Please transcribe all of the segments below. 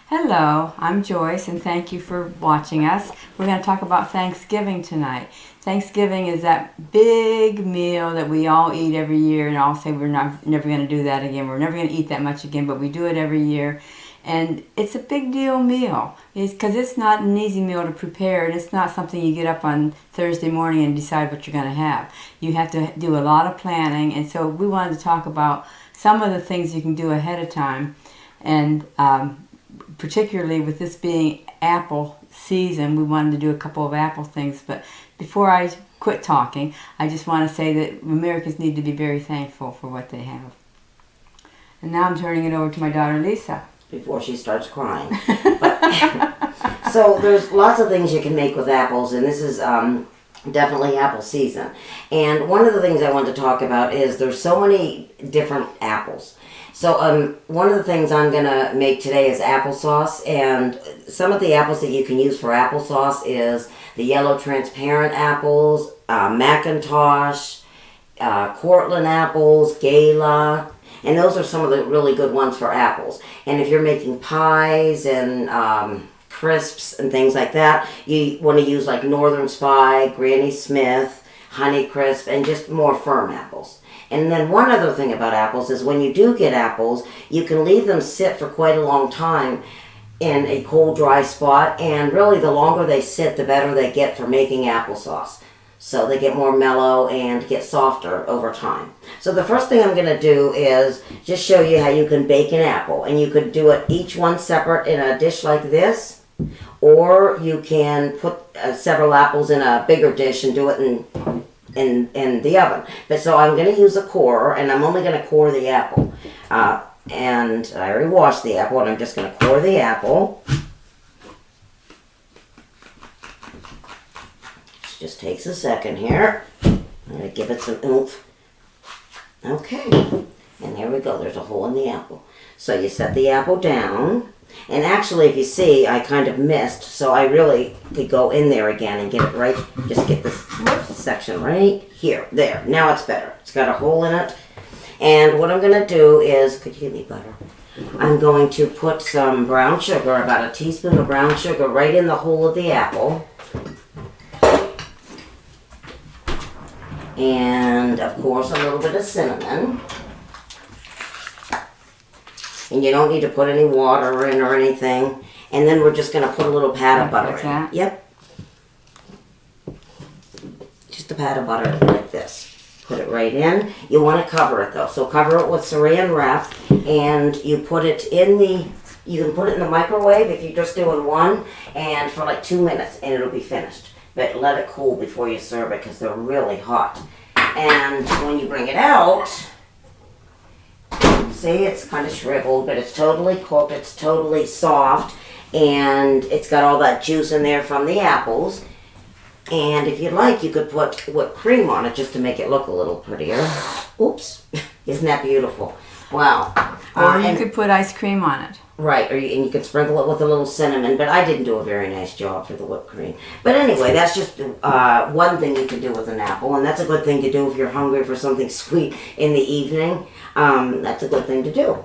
Hello, I'm Joyce and thank you for watching us. We're going to talk about Thanksgiving tonight. Thanksgiving is that big meal that we all eat every year, and I'll say we're never going to do that again. We're never going to eat that much again, but we do it every year. And it's a big deal meal because it's not an easy meal to prepare, and it's not something you get up on Thursday morning and decide what you're going to have. You have to do a lot of planning, and so we wanted to talk about some of the things you can do ahead of time. And particularly with this being apple season, we wanted to do a couple of apple things. But before I quit talking, I just want to say that Americans need to be very thankful for what they have. And now I'm turning it over to my daughter Lisa. Before she starts crying. So there's lots of things you can make with apples, and this is definitely apple season. And one of the things I want to talk about is there's so many different apples. So one of the things I'm going to make today is applesauce, and some of the apples that you can use for applesauce is the yellow transparent apples, Macintosh, Cortland apples, Gala, and those are some of the really good ones for apples. And if you're making pies and crisps and things like that, you want to use like Northern Spy, Granny Smith, Honey Crisp, and just more firm apples. And then one other thing about apples is when you do get apples, you can leave them sit for quite a long time in a cold, dry spot. And really, the longer they sit, the better they get for making applesauce. So they get more mellow and get softer over time. So the first thing I'm going to do is just show you how you can bake an apple. And you could do it each one separate in a dish like this. Or you can put several apples in a bigger dish and do it in the oven. But so I'm going to use a corer, and I'm only going to core the apple. And I already washed the apple, and I'm just going to core the apple. Just takes a second here. I'm going to give it some oomph. Okay, and there we go. There's a hole in the apple. So you set the apple down. And actually, if you see, I kind of missed, so I really could go in there again and get it right. Just get this section right here. There. Now it's better. It's got a hole in it. And what I'm going to do is, could you give me butter? I'm going to put some brown sugar, about a teaspoon of brown sugar, right in the hole of the apple. And, of course, a little bit of cinnamon. And you don't need to put any water in or anything. And then we're just going to put a little pat of butter in. Yep. Just a pat of butter like this. Put it right in. You want to cover it though. So cover it with saran wrap. And you put it in the, you can put it in the microwave if you're just doing one. And for like 2 minutes and it'll be finished. But let it cool before you serve it because they're really hot. And when you bring it out, see, it's kind of shriveled, but it's totally cooked, it's totally soft, and it's got all that juice in there from the apples. And if you'd like, you could put whipped cream on it just to make it look a little prettier. Oops, isn't that beautiful? Wow. Or you could put ice cream on it. Right, and you can sprinkle it with a little cinnamon, but I didn't do a very nice job for the whipped cream. But anyway, that's just one thing you can do with an apple, and that's a good thing to do if you're hungry for something sweet in the evening. That's a good thing to do.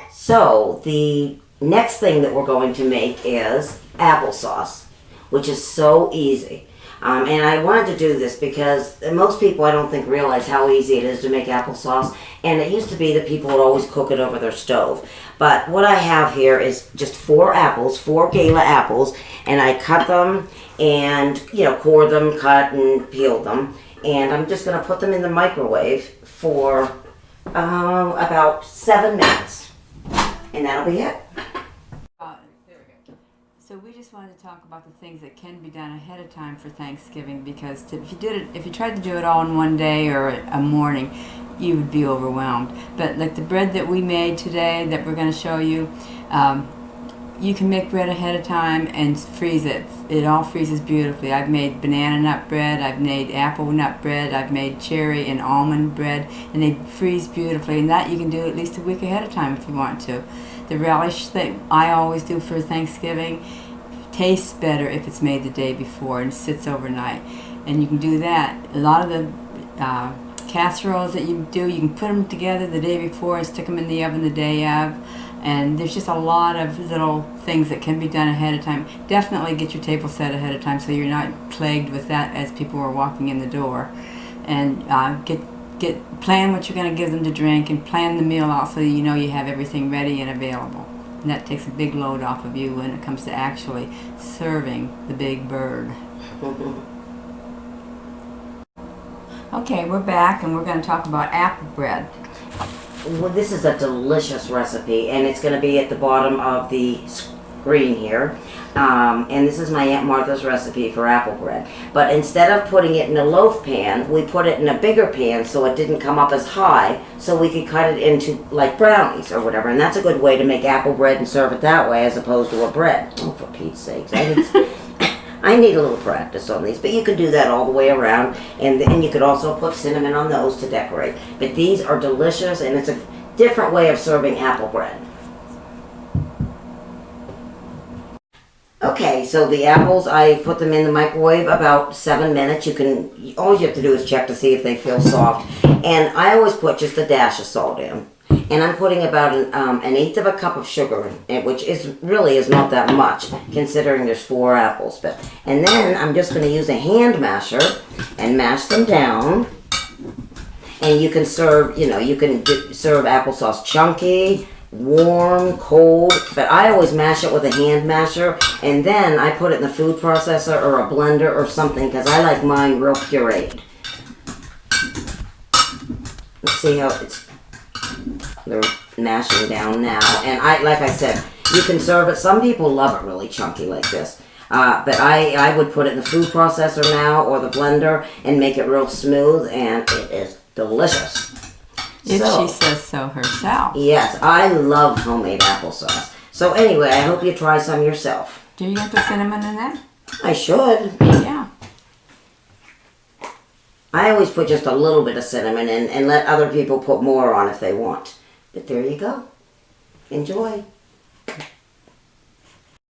So, the next thing that we're going to make is applesauce, which is so easy. And I wanted to do this because most people, I don't think, realize how easy it is to make applesauce. And it used to be that people would always cook it over their stove. But what I have here is just 4 apples, 4 Gala apples. And I cut them and, core them, cut and peel them. And I'm just going to put them in the microwave for about 7 minutes. And that'll be it. So we just wanted to talk about the things that can be done ahead of time for Thanksgiving, because if you tried to do it all in one day or a morning, you would be overwhelmed. But like the bread that we made today that we're going to show you, you can make bread ahead of time and freeze it. It all freezes beautifully. I've made banana nut bread, I've made apple nut bread, I've made cherry and almond bread, and they freeze beautifully. And that you can do at least a week ahead of time if you want to. The relish that I always do for Thanksgiving tastes better if it's made the day before and sits overnight. And you can do that. A lot of the casseroles that you do, you can put them together the day before and stick them in the oven the day of. And there's just a lot of little things that can be done ahead of time. Definitely get your table set ahead of time so you're not plagued with that as people are walking in the door. And plan what you're going to give them to drink, and plan the meal out so you know you have everything ready and available. And that takes a big load off of you when it comes to actually serving the big bird. Okay, we're back and we're going to talk about apple bread. Well, this is a delicious recipe, and it's going to be at the bottom of the screen here. And this is my Aunt Martha's recipe for apple bread. But instead of putting it in a loaf pan, we put it in a bigger pan so it didn't come up as high, so we could cut it into like brownies or whatever. And that's a good way to make apple bread and serve it that way as opposed to a bread. Oh, for Pete's sakes. I need a little practice on these, but you can do that all the way around, and you could also put cinnamon on those to decorate. But these are delicious, and it's a different way of serving apple bread. Okay, so the apples, I put them in the microwave about 7 minutes. All you have to do is check to see if they feel soft. And I always put just a dash of salt in. And I'm putting about an eighth of a cup of sugar in, which really is not that much, considering there's 4 apples. And then I'm just going to use a hand masher and mash them down. And you can serve, serve applesauce chunky, warm, cold. But I always mash it with a hand masher, and then I put it in the food processor or a blender or something, because I like mine real pureed. Let's see how they're mashing down now. And like I said, you can serve it. Some people love it really chunky like this. But I would put it in the food processor now or the blender and make it real smooth, and it is delicious. If she says so herself. Yes, I love homemade applesauce. So anyway, I hope you try some yourself. Do you have the cinnamon in that? I should. Yeah. I always put just a little bit of cinnamon in and let other people put more on if they want. But there you go. Enjoy.